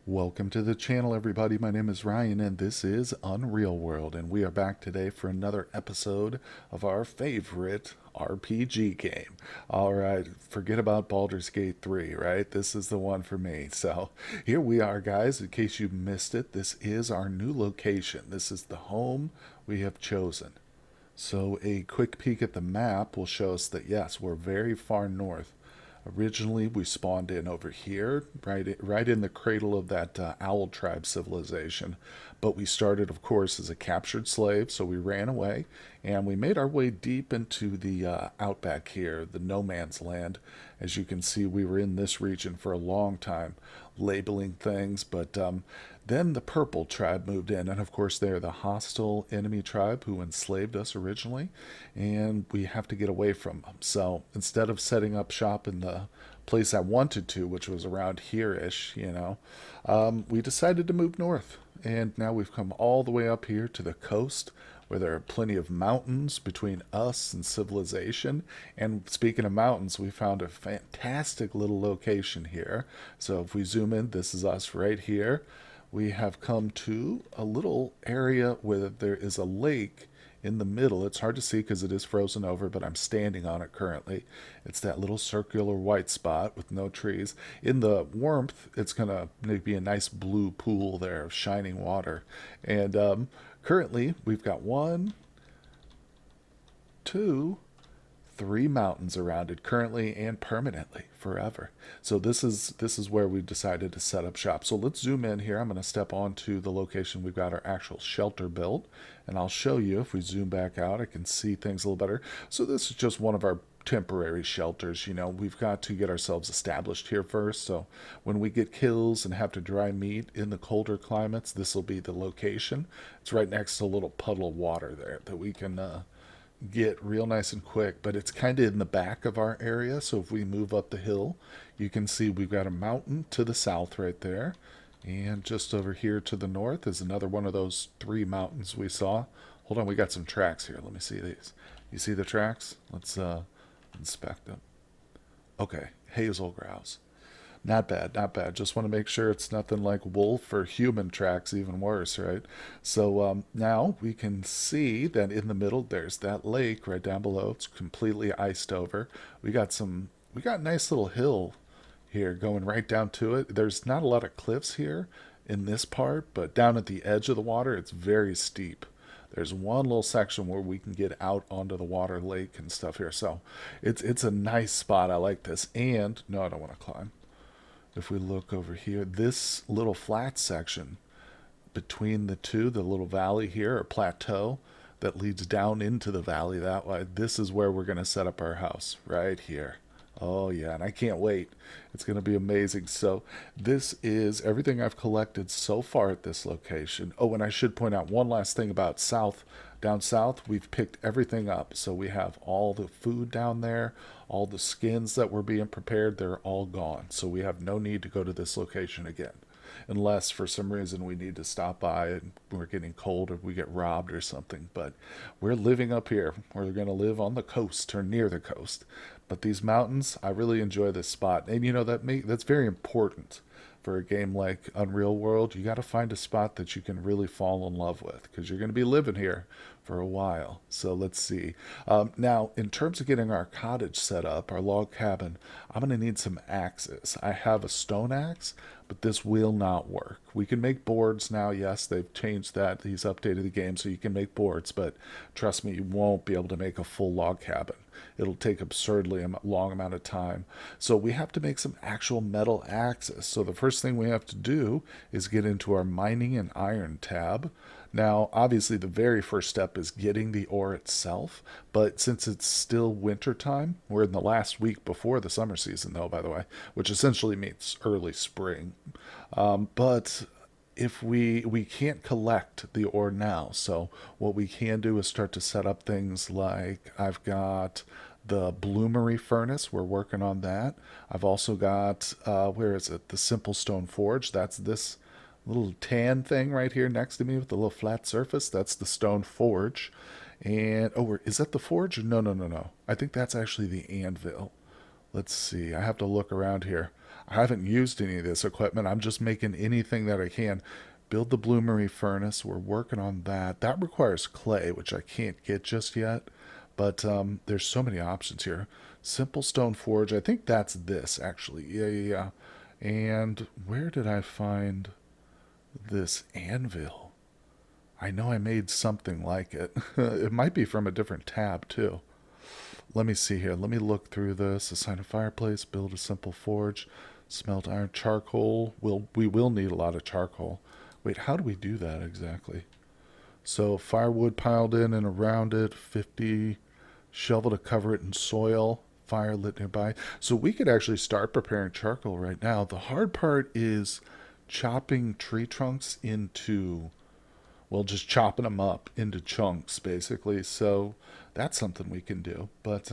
Welcome to the channel, everybody. My name is Ryan, and this is Unreal World, and we are back today for another episode of our favorite RPG game. All right, forget about Baldur's Gate 3, right? This is the one for me. So here we are, guys. In case you missed it, this is our new location. This is the home we have chosen. So a quick peek at the map will show us that yes, we're very far north. Originally, we spawned in over here, right in the cradle of that owl tribe civilization. But we started, of course, as a captured slave, so we ran away, and we made our way deep into the outback here, the no man's land. As you can see, we were in this region for a long time, labeling things, but then the purple tribe moved in, and of course, they're the hostile enemy tribe who enslaved us originally, and we have to get away from them. So instead of setting up shop in the place I wanted to, which was around here ish, we decided to move north. And now we've come all the way up here to the coast where there are plenty of mountains between us and civilization. And speaking of mountains, we found a fantastic little location here. So if we zoom in, this is us right here. We have come to a little area where there is a lake in the middle. It's hard to see because it is frozen over, but I'm standing on it currently. It's that little circular white spot with no trees. In the warmth, it's going to be a nice blue pool there of shining water. And currently, we've got one, two, three mountains around it currently and permanently forever. So this is where we've decided to set up shop. So let's zoom in here. I'm going to step onto the location we've got our actual shelter built, and I'll show you. If we zoom back out, I can see things a little better. So this is just one of our temporary shelters. We've got to get ourselves established here first. So when we get kills and have to dry meat in the colder climates, this will be the location. It's right next to a little puddle of water there that we can get real nice and quick, but it's kind of in the back of our area. So if we move up the hill, you can see we've got a mountain to the south right there. And just over here to the north is another one of those three mountains we saw. Hold on, we got some tracks here. Let me see these. You see the tracks? Let's inspect them. Okay, hazel grouse. Not bad, not bad. Just want to make sure it's nothing like wolf or human tracks, even worse, right? So now we can see that in the middle there's that lake right down below. It's completely iced over. We got a nice little hill here going right down to it. There's not a lot of cliffs here in this part, but down at the edge of the water, it's very steep. There's one little section where we can get out onto the water lake and stuff here. So it's a nice spot. I like this. And no, I don't want to climb. If we look over here, this little flat section between the two, the little valley here or plateau that leads down into the valley that way, this is where we're going to set up our house right here. Oh, yeah, and I can't wait. It's going to be amazing. So, this is everything I've collected so far at this location. Oh, and I should point out one last thing about south. Down south, we've picked everything up. So, we have all the food down there, all the skins that were being prepared, they're all gone. So, we have no need to go to this location again. Unless for some reason we need to stop by and we're getting cold or we get robbed or something. But we're living up here. We're going to live on the coast or near the coast. But these mountains, I really enjoy this spot. And that's very important for a game like Unreal World. You got to find a spot that you can really fall in love with because you're going to be living here for a while. So let's see. Now, in terms of getting our cottage set up, our log cabin, I'm going to need some axes. I have a stone axe, but this will not work. We can make boards now. Yes, they've changed that. He's updated the game so you can make boards, but trust me, you won't be able to make a full log cabin. It'll take absurdly a long amount of time. So we have to make some actual metal axes. So the first thing we have to do is get into our mining and iron tab. Now, obviously, the very first step is getting the ore itself, but since it's still winter time, we're in the last week before the summer season, though, by the way, which essentially means early spring. But if we can't collect the ore now, so what we can do is start to set up things like I've got the bloomery furnace. We're working on that. I've also got where is it? The simple stone forge. That's this little tan thing right here next to me with the little flat surface. That's the stone forge. And oh, is that the forge? No, no, no, no. I think that's actually the anvil. Let's see. I have to look around here. I haven't used any of this equipment. I'm just making anything that I can. Build the bloomery furnace. We're working on that. That requires clay, which I can't get just yet. But there's so many options here. Simple stone forge. I think that's this, actually. Yeah, yeah, yeah. And where did I find this anvil? I know I made something like it. It might be from a different tab, too. Let me see here. Let me look through this. Assign a fireplace, build a simple forge, smelt iron, charcoal. We will need a lot of charcoal. Wait, how do we do that exactly? So firewood piled in and around it, 50 shovel to cover it in soil, fire lit nearby. So we could actually start preparing charcoal right now. The hard part is chopping tree trunks into, well, just chopping them up into chunks, basically. So that's something we can do. But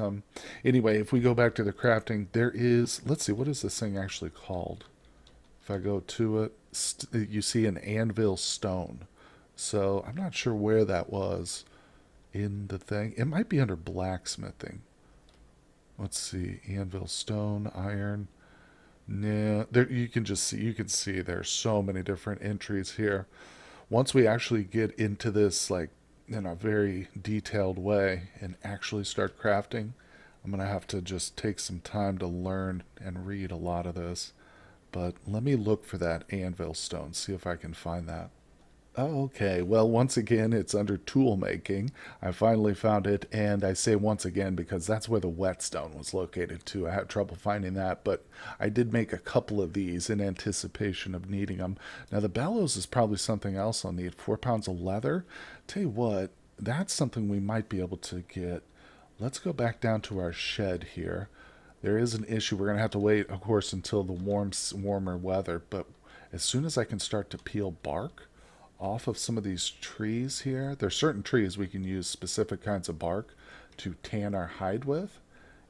anyway, if we go back to the crafting, there is, let's see, what is this thing actually called? If I go to it, you see an anvil stone. So I'm not sure where that was in the thing. It might be under blacksmithing. Let's see, anvil stone, iron. Nah, there you can just see, you can see there's so many different entries here. Once we actually get into this, like, in a very detailed way and actually start crafting, I'm gonna have to just take some time to learn and read a lot of this. But let me look for that anvil stone, see if I can find that. Oh, okay. Well, once again, it's under tool making. I finally found it, and I say once again because that's where the whetstone was located too. I had trouble finding that, but I did make a couple of these in anticipation of needing them. Now, the bellows is probably something else I'll need. 4 pounds of leather. Tell you what, that's something we might be able to get. Let's go back down to our shed here. There is an issue. We're going to have to wait, of course, until the warmer weather, but as soon as I can start to peel bark off of some of these trees here. There's certain trees we can use specific kinds of bark to tan our hide with.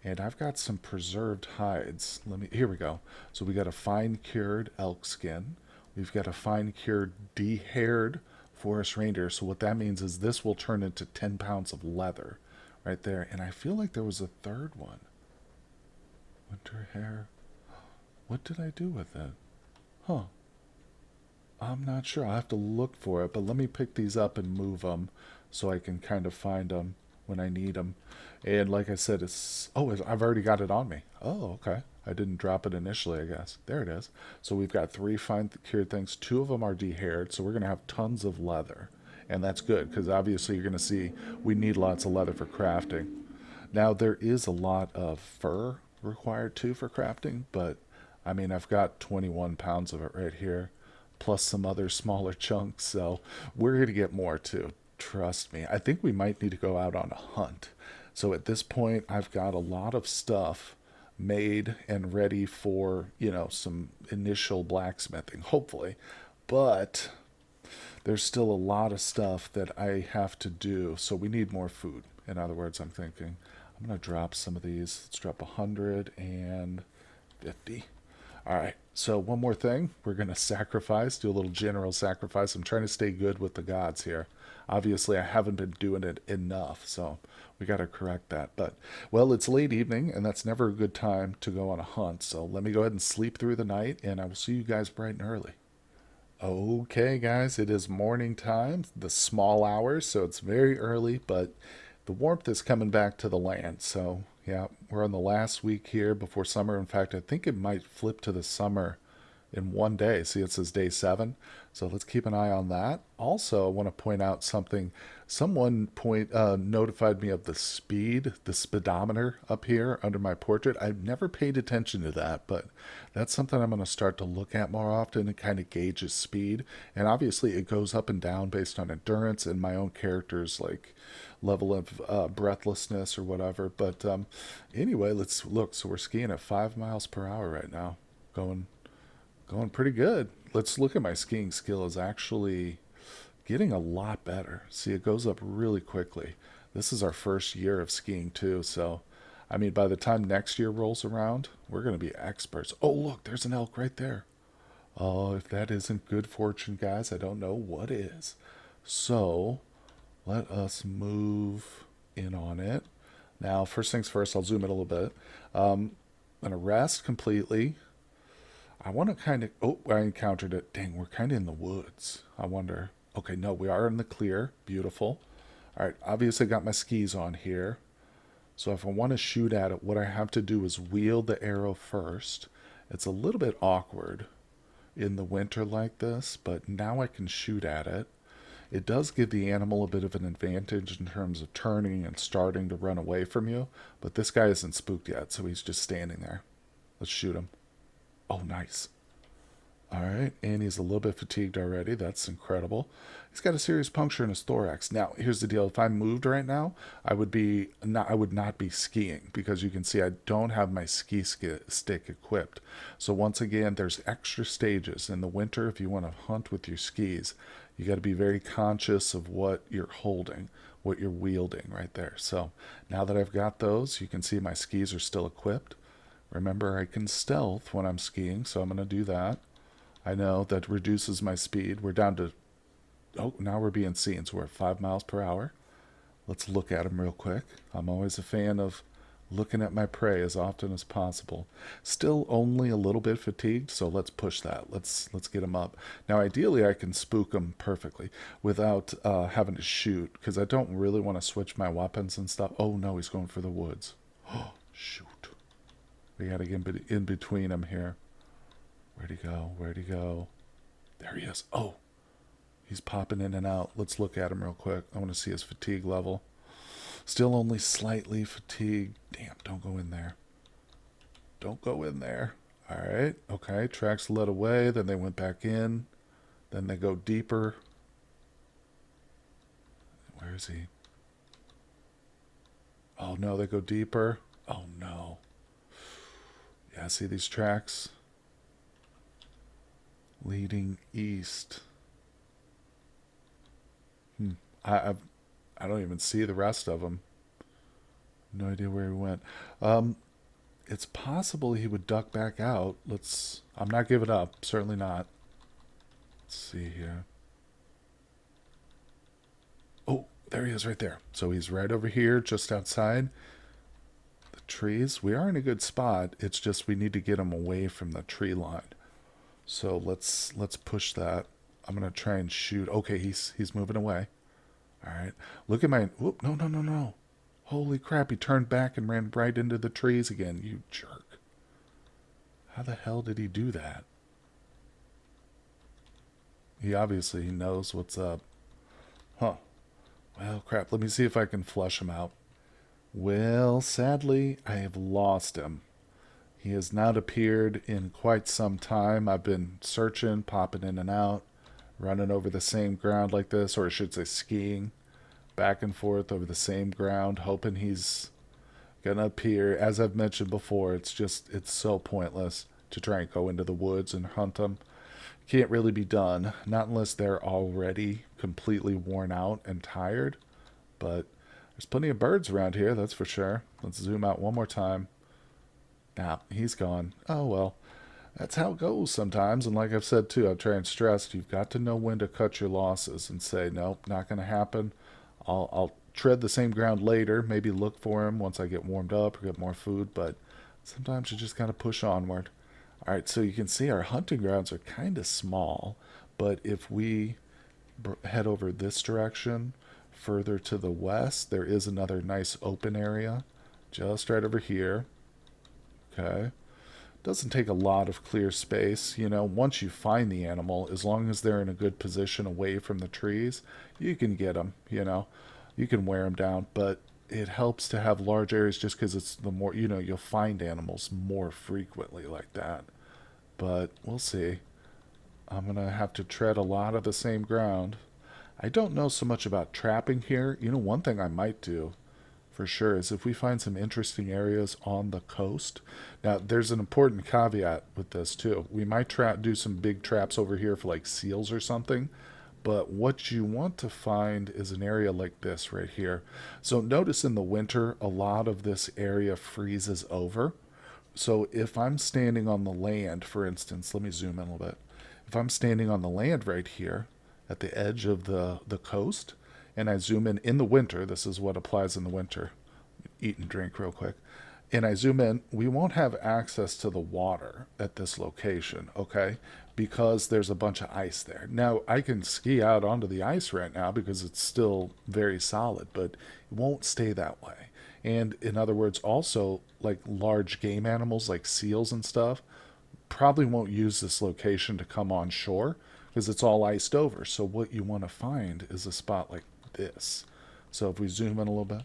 And I've got some preserved hides. Here we go. So we got a fine cured elk skin. We've got a fine cured de-haired forest reindeer. So what that means is this will turn into 10 pounds of leather right there. And I feel like there was a third one. Winter hair. What did I do with it? Huh. I'm not sure. I'll have to look for it, but let me pick these up and move them so I can kind of find them when I need them. And like I said, I've already got it on me. Oh, okay. I didn't drop it initially, I guess. There it is. So we've got 3 fine cured things. 2 of them are de-haired, so we're going to have tons of leather. And that's good because obviously you're going to see we need lots of leather for crafting. Now, there is a lot of fur required too for crafting, but I mean, I've got 21 pounds of it right here, plus some other smaller chunks, so we're going to get more too. Trust me. I think we might need to go out on a hunt. So at this point, I've got a lot of stuff made and ready for, some initial blacksmithing, hopefully. But there's still a lot of stuff that I have to do, so we need more food. In other words, I'm thinking I'm going to drop some of these. Let's drop 150. All right, so one more thing. We're going to sacrifice, do a little general sacrifice. I'm trying to stay good with the gods here. Obviously, I haven't been doing it enough, so we got to correct that. But, well, it's late evening, and that's never a good time to go on a hunt. So let me go ahead and sleep through the night, and I will see you guys bright and early. Okay, guys, it is morning time, the small hours, so it's very early, but the warmth is coming back to the land. So, yeah, we're on the last week here before summer. In fact, I think it might flip to the summer in one day. See, it says day 7. So let's keep an eye on that. Also, I want to point out something. Someone notified me of the speedometer up here under my portrait. I've never paid attention to that, but that's something I'm going to start to look at more often and kind of gauges speed. And obviously, it goes up and down based on endurance and my own character's like level of breathlessness or whatever. But anyway, let's look. So we're skiing at 5 miles per hour right now, going pretty good. Let's look at my skiing skill is actually getting a lot better. See, it goes up really quickly. This is our first year of skiing too, so I mean by the time next year rolls around, we're going to be experts. Oh, look, there's an elk right there. Oh, if that isn't good fortune, guys, I don't know what is. So, let us move in on it. Now, first things first, I'll zoom in a little bit. I'm going to rest completely. I want to kind of. Oh, I encountered it. Dang, we're kind of in the woods. I wonder. Okay, no, we are in the clear. Beautiful. All right, obviously got my skis on here. So if I want to shoot at it, what I have to do is wield the arrow first. It's a little bit awkward in the winter like this, but now I can shoot at it. It does give the animal a bit of an advantage in terms of turning and starting to run away from you, but this guy isn't spooked yet, so he's just standing there. Let's shoot him. Oh, nice. All right, and he's a little bit fatigued already. That's incredible. He's got a serious puncture in his thorax. Now, here's the deal: if I moved right now, I would not be skiing because you can see I don't have my stick equipped. So once again, there's extra stages in the winter if you want to hunt with your skis. You got to be very conscious of what you're holding, what you're wielding right there. So now that I've got those, you can see my skis are still equipped. Remember, I can stealth when I'm skiing, so I'm going to do that. I know that reduces my speed. We're down to, oh, now we're being seen, so we're at 5 miles per hour. Let's look at him real quick. I'm always a fan of looking at my prey as often as possible. Still only a little bit fatigued, so let's push that. Let's get him up. Now, ideally, I can spook him perfectly without having to shoot, because I don't really want to switch my weapons and stuff. Oh, no, he's going for the woods. Oh, shoot. We got to get in between him here. Where'd he go? Where'd he go? There he is. Oh, he's popping in and out. Let's look at him real quick. I want to see his fatigue level. Still only slightly fatigued. Damn, don't go in there. Don't go in there. All right. Okay. Tracks led away. Then they went back in. Then they go deeper. Where is he? Oh, no. They go deeper. Oh, no. Yeah, see these tracks? Leading east. I, I've, I don't even see the rest of them. No idea where he went. It's possible he would duck back out. I'm not giving up. Certainly not. Let's see here. Oh, there he is right there. So he's right over here, just outside the trees. We are in a good spot. It's just we need to get him away from the tree line. So let's push that. I'm gonna try and shoot. Okay, he's moving away. All right. Look at my. Whoop! No, no, no, no. Holy crap! He turned back and ran right into the trees again. You jerk! How the hell did he do that? He obviously knows what's up. Huh. Well, crap. Let me see if I can flush him out. Well, sadly, I have lost him. He has not appeared in quite some time. I've been searching, popping in and out, running over the same ground like this, or I should say skiing back and forth over the same ground, hoping he's gonna appear. As I've mentioned before, it's so pointless to try and go into the woods and hunt them. Can't really be done, not unless they're already completely worn out and tired. But there's plenty of birds around here, that's for sure. Let's zoom out one more time. Nah, he's gone. Oh well. That's how it goes sometimes. And like I've said too, I've tried and stressed, you've got to know when to cut your losses and say, nope, not going to happen. I'll tread the same ground later, maybe look for him once I get warmed up or get more food, but sometimes you just got to push onward. All right, so you can see our hunting grounds are kind of small, but if we head over this direction, further to the west, there is another nice open area just right over here. Okay. Doesn't take a lot of clear space. Once you find the animal, as long as they're in a good position away from the trees, you can get them. You can wear them down, but it helps to have large areas just because it's the more, you'll find animals more frequently like that. But we'll see. I'm going to have to tread a lot of the same ground. I don't know so much about trapping here. One thing I might do for sure is if we find some interesting areas on the coast. Now, there's an important caveat with this too. We might do some big traps over here for like seals or something, but what you want to find is an area like this right here. So notice in the winter, a lot of this area freezes over. So if I'm standing on the land, for instance, let me zoom in a little bit. If I'm standing on the land right here at the edge of the coast, and I zoom in the winter, this is what applies in the winter. Eat and drink real quick. and I zoom in, we won't have access to the water at this location, okay? Because there's a bunch of ice there. Now, I can ski out onto the ice right now because it's still very solid, but it won't stay that way. And in other words, also, like large game animals like seals and stuff probably won't use this location to come on shore because it's all iced over. So, what you want to find is a spot like this. So, if we zoom in a little bit,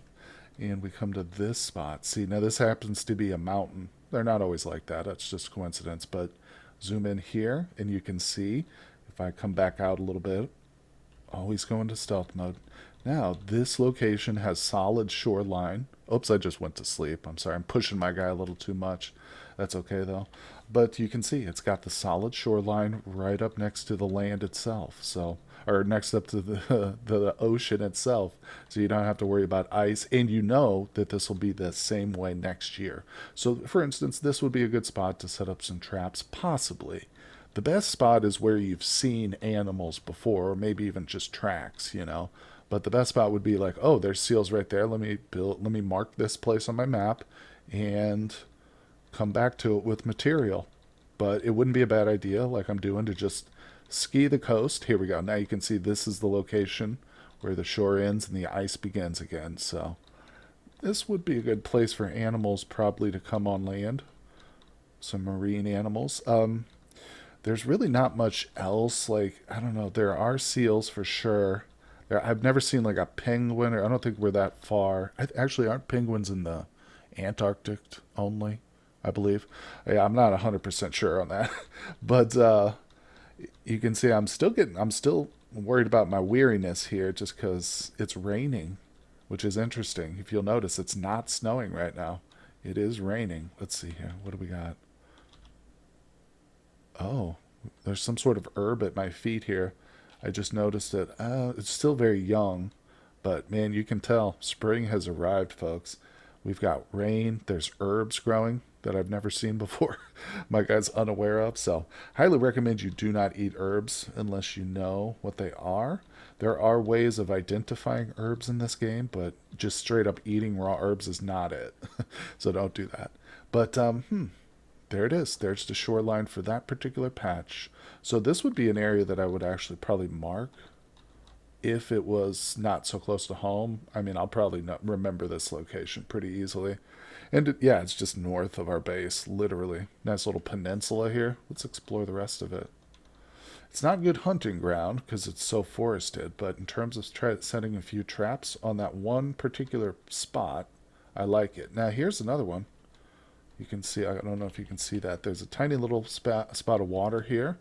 and we come to this spot. See, now this happens to be a mountain. They're not always like that. That's just coincidence. But zoom in here, and you can see if I come back out a little bit, always go into stealth mode. Now, this location has solid shoreline. Oops, I just went to sleep. I'm sorry. I'm pushing my guy a little too much. That's okay, though. But you can see it's got the solid shoreline right up next to the land itself. So, or next up to the ocean itself. So you don't have to worry about ice. And you know that this will be the same way next year. So, for instance, this would be a good spot to set up some traps, possibly. The best spot is where you've seen animals before, or maybe even just tracks, you know. But the best spot would be like, oh, there's seals right there. Let me mark this place on my map and come back to it with material. But it wouldn't be a bad idea, like I'm doing, to just ski the coast. Here we go. Now you can see this is the location where the shore ends and the ice begins again. So this would be a good place for animals probably to come on land. Some marine animals. There's really not much else. Like, I don't know. There are seals for sure. I've never seen like a penguin, or I don't think we're that far. Actually, aren't penguins in the Antarctic only? I believe. Yeah, I'm not 100% sure on that, but you can see I'm still worried about my weariness here, just because it's raining, which is interesting. If you'll notice, it's not snowing right now. It is raining. Let's see here. What do we got? Oh, there's some sort of herb at my feet here. I just noticed it. It's still very young, but man, you can tell spring has arrived, folks. We've got rain. There's herbs growing that I've never seen before. My guy's unaware of. So, highly recommend you do not eat herbs unless you know what they are. There are ways of identifying herbs in this game, but just straight up eating raw herbs is not it. So, don't do that. But, there it is. There's the shoreline for that particular patch. So this would be an area that I would actually probably mark if it was not so close to home. I mean, I'll probably not remember this location pretty easily. And yeah, it's just north of our base, literally. Nice little peninsula here. Let's explore the rest of it. It's not good hunting ground because it's so forested, but in terms of setting a few traps on that one particular spot, I like it. Now, here's another one. You can see, I don't know if you can see that. There's a tiny little spot of water here.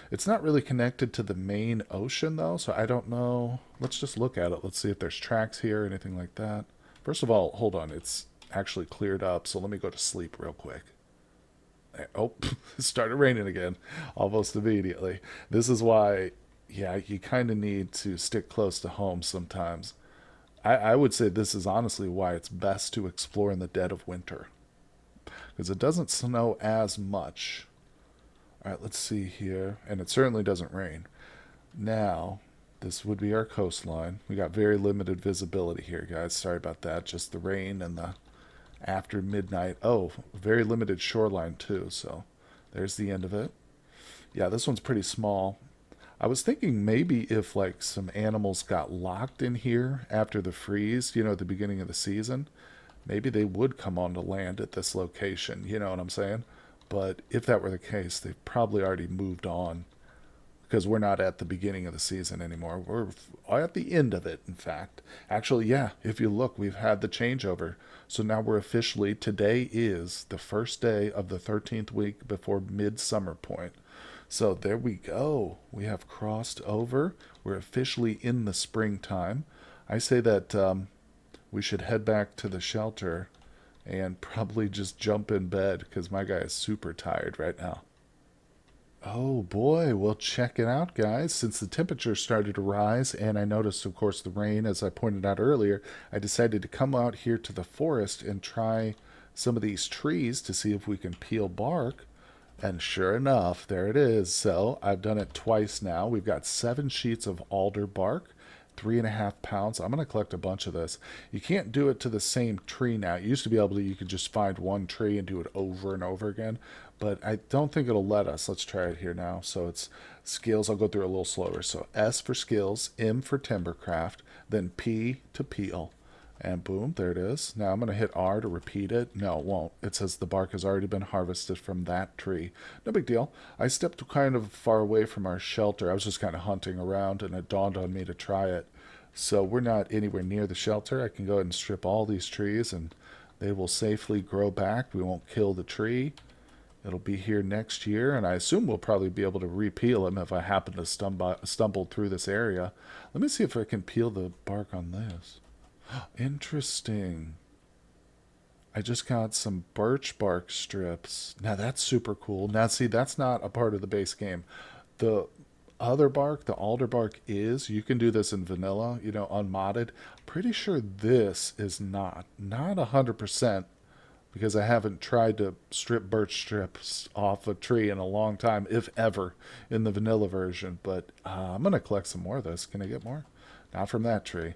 It's not really connected to the main ocean, though, so I don't know. Let's just look at it. Let's see if there's tracks here or anything like that. First of all, hold on. It's actually cleared up, so let me go to sleep real quick. Oh, it started raining again almost immediately. This is why, yeah, you kind of need to stick close to home sometimes. I would say this is honestly why it's best to explore in the dead of winter because it doesn't snow as much. All right, let's see here. And it certainly doesn't rain. Now, this would be our coastline. We got very limited visibility here, guys. Sorry about that. Just the rain and the after midnight. Oh, very limited shoreline, too. So there's the end of it. Yeah, this one's pretty small. I was thinking maybe if, like, some animals got locked in here after the freeze, at the beginning of the season, maybe they would come onto land at this location. You know what I'm saying? But if that were the case, they've probably already moved on because we're not at the beginning of the season anymore. We're at the end of it, in fact. Actually, yeah, if you look, we've had the changeover. So now today is the first day of the 13th week before midsummer point. So there we go. We have crossed over. We're officially in the springtime. I say that we should head back to the shelter and probably just jump in bed because my guy is super tired right now. Oh boy, well, check it out, guys. Since the temperature started to rise, and I noticed, of course, the rain, as I pointed out earlier, I decided to come out here to the forest and try some of these trees to see if we can peel bark. And sure enough, there it is. So I've done it twice now. We've got 7 sheets of alder bark. 3.5 pounds. I'm going to collect a bunch of this. You can't do it to the same tree now. You used to be able to, you could just find one tree and do it over and over again, but I don't think it'll let us. Let's try it here now. So it's skills. I'll go through it a little slower. So S for skills, M for timbercraft, then P to peel. And boom, there it is. Now I'm going to hit R to repeat it. No, it won't. It says the bark has already been harvested from that tree. No big deal. I stepped kind of far away from our shelter. I was just kind of hunting around, and it dawned on me to try it. So we're not anywhere near the shelter. I can go ahead and strip all these trees, and they will safely grow back. We won't kill the tree. It'll be here next year, and I assume we'll probably be able to repeel them if I happen to stumble through this area. Let me see if I can peel the bark on this. Interesting. I just got some birch bark strips. Now that's super cool. Now see, that's not a part of the base game. The other bark, the alder bark is. You can do this in vanilla, unmodded. Pretty sure this is not 100% because I haven't tried to strip birch strips off a tree in a long time, if ever, in the vanilla version. But I'm gonna collect some more of this. Can I get more? Not from that tree.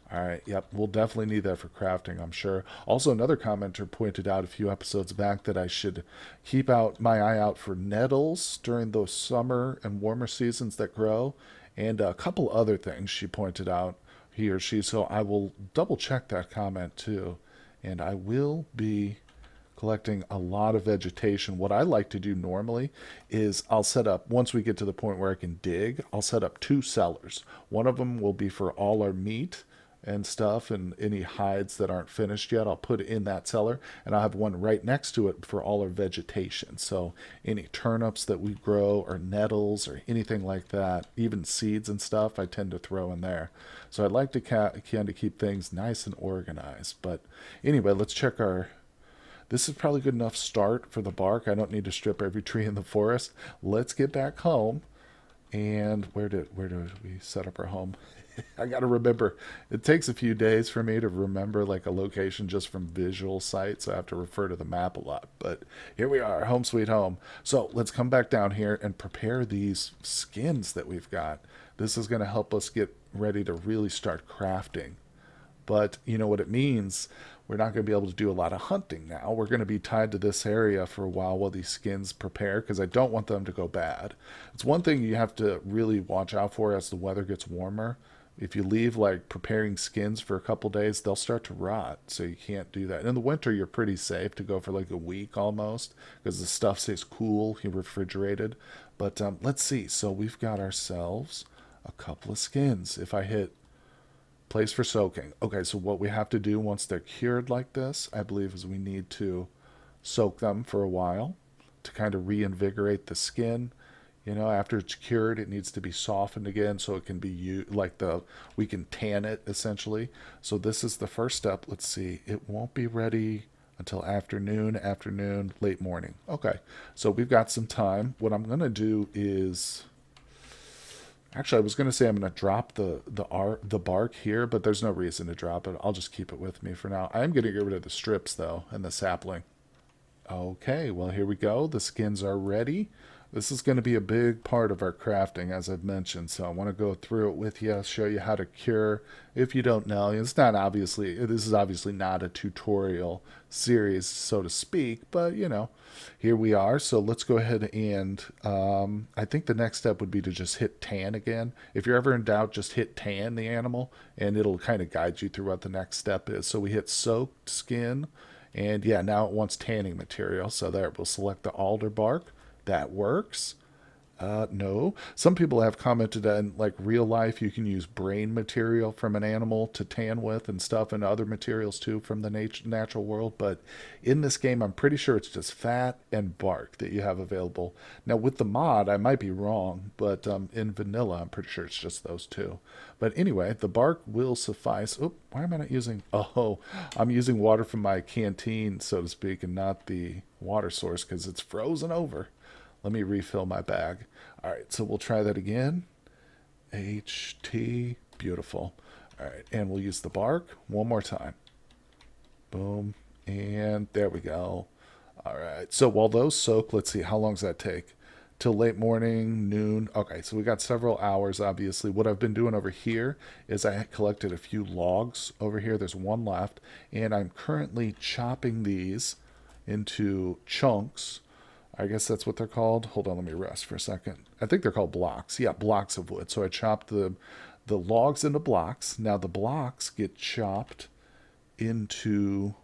All right, yep, we'll definitely need that for crafting, I'm sure. Also, another commenter pointed out a few episodes back that I should keep out my eye out for nettles during those summer and warmer seasons that grow, and a couple other things she pointed out, he or she. So I will double check that comment too, and I will be collecting a lot of vegetation. What I like to do normally is I'll set up, once we get to the point where I can dig, I'll set up two cellars. One of them will be for all our meat and stuff, and any hides that aren't finished yet, I'll put it in that cellar, and I'll have one right next to it for all our vegetation. So any turnips that we grow or nettles or anything like that, even seeds and stuff, I tend to throw in there. So I'd like to kind of keep things nice and organized. But anyway, let's check our, this is probably good enough start for the bark. I don't need to strip every tree in the forest. Let's get back home. And where did we set up our home? I got to remember. It takes a few days for me to remember like a location just from visual sight, so I have to refer to the map a lot. But here we are, home sweet home. So let's come back down here and prepare these skins that we've got. This is going to help us get ready to really start crafting. But you know what it means? We're not going to be able to do a lot of hunting now. We're going to be tied to this area for a while these skins prepare because I don't want them to go bad. It's one thing you have to really watch out for as the weather gets warmer. If you leave like preparing skins for a couple days, they'll start to rot. So you can't do that. In the winter, you're pretty safe to go for like a week almost because the stuff stays cool, you're refrigerated. But let's see. So we've got ourselves a couple of skins. If I hit place for soaking. Okay, so what we have to do once they're cured like this, I believe, is we need to soak them for a while to kind of reinvigorate the skin. After it's cured, it needs to be softened again so it can be used like we can tan it essentially. So this is the first step. Let's see. It won't be ready until afternoon, late morning. Okay, so we've got some time. What I'm gonna do is, actually, I was going to say I'm going to drop the bark here, but there's no reason to drop it. I'll just keep it with me for now. I am going to get rid of the strips, though, and the sapling. Okay, well, here we go. The skins are ready. This is going to be a big part of our crafting, as I've mentioned, so I want to go through it with you, show you how to cure. If you don't know, this is obviously not a tutorial series, so to speak, but, here we are. So let's go ahead and I think the next step would be to just hit tan again. If you're ever in doubt, just hit tan the animal, and it'll kind of guide you through what the next step is. So we hit soaked skin, and yeah, now it wants tanning material. So there, we'll select the alder bark. That works. No. Some people have commented on like real life, you can use brain material from an animal to tan with and stuff, and other materials too from the natural world. But in this game, I'm pretty sure it's just fat and bark that you have available. Now, with the mod, I might be wrong, but in vanilla, I'm pretty sure it's just those two. But anyway, the bark will suffice. Oh, why am I not using? Oh, I'm using water from my canteen, so to speak, and not the water source because it's frozen over. Let me refill my bag. All right, so we'll try that again. HT, beautiful. All right, and we'll use the bark one more time. Boom, and there we go. All right, so while those soak, let's see, how long does that take? till late morning, noon. Okay, so we got several hours, obviously. What I've been doing over here is I collected a few logs over here. There's one left, and I'm currently chopping these into chunks. I guess that's what they're called. Hold on, let me rest for a second. I think they're called blocks. Yeah, blocks of wood. So I chopped the logs into blocks. Now the blocks get chopped into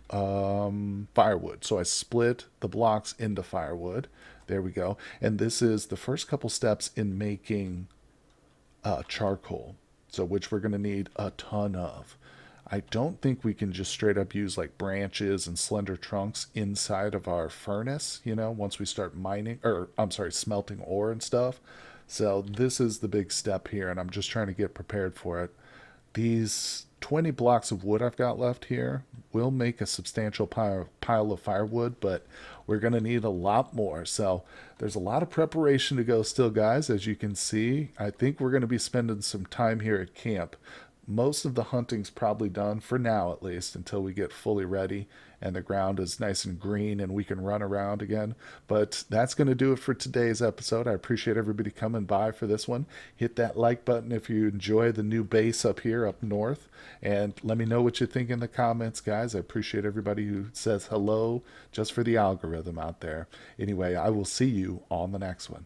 firewood. So I split the blocks into firewood. There we go. And this is the first couple steps in making charcoal. So which we're going to need a ton of. I don't think we can just straight up use like branches and slender trunks inside of our furnace, once we start mining, or I'm sorry, smelting ore and stuff. So this is the big step here, and I'm just trying to get prepared for it. These 20 blocks of wood I've got left here will make a substantial pile of firewood, but we're going to need a lot more. So there's a lot of preparation to go still, guys. As you can see, I think we're going to be spending some time here at camp. Most of the hunting's probably done for now, at least, until we get fully ready and the ground is nice and green and we can run around again. But that's going to do it for today's episode. I appreciate everybody coming by for this one. Hit that like button if you enjoy the new base up here up north, and let me know what you think in the comments, guys. I appreciate everybody who says hello just for the algorithm out there. Anyway, I will see you on the next one.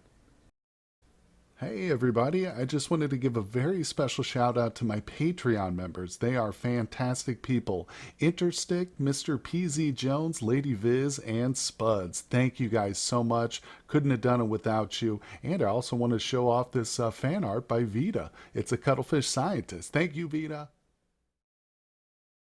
Hey everybody, I just wanted to give a very special shout out to my Patreon members. They are fantastic people. Interstick, Mr. PZ Jones, Lady Viz, and Spuds. Thank you guys so much. Couldn't have done it without you. And I also want to show off this fan art by Vita. It's a cuttlefish scientist. Thank you, Vita.